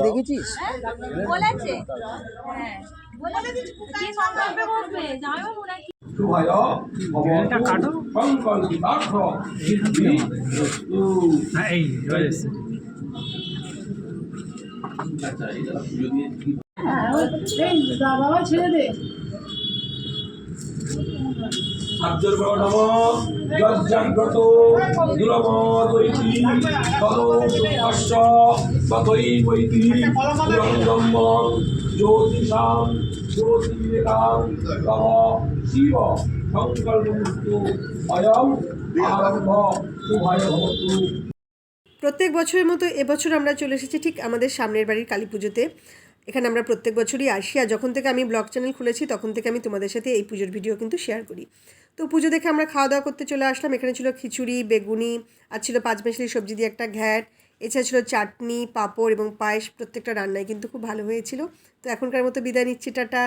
দেখেছিস বলেছে হ্যাঁ বলে দিচ্ছি কি সংকল্পে বসবে জানো নাকি এটা কাটো এই রয়েছে বাবা ছেড়ে দে জাগ্রত দুরমদৈতি তদোপস্য তথৈবৈতি পুরন্দম্য জ্যোতিষাং জ্যোতির্বিদাং তব শিব সংকল্পমস্তু অয়ং আরম্ভ শুভায় ভবতু। প্রত্যেক বছরের মতো এবছর আমরা চলে এসেছি ঠিক আমাদের সামনের বাড়ির কালী পুজোতে। এখানে আমরা প্রত্যেক বছরই আসি, আর যখন থেকে আমি ব্লগ চ্যানেল খুলেছি তখন থেকে আমি তোমাদের সাথে এই পুজোর ভিডিও কিন্তু শেয়ার করি। তো পুজো দেখে আমরা খাওয়া দাওয়া করতে চলে আসলাম। এখানে ছিল খিচুড়ি, বেগুনি, আর ছিল পাঁচমেশালি সবজি দিয়ে একটা ঘ্যাট, এছাড়া ছিল চাটনি, পাঁপড় এবং পায়েস। প্রত্যেকটা রান্নাই কিন্তু খুব ভালো হয়েছিল। তো এখনকার মতো বিদায় নিচ্ছি, টাটা।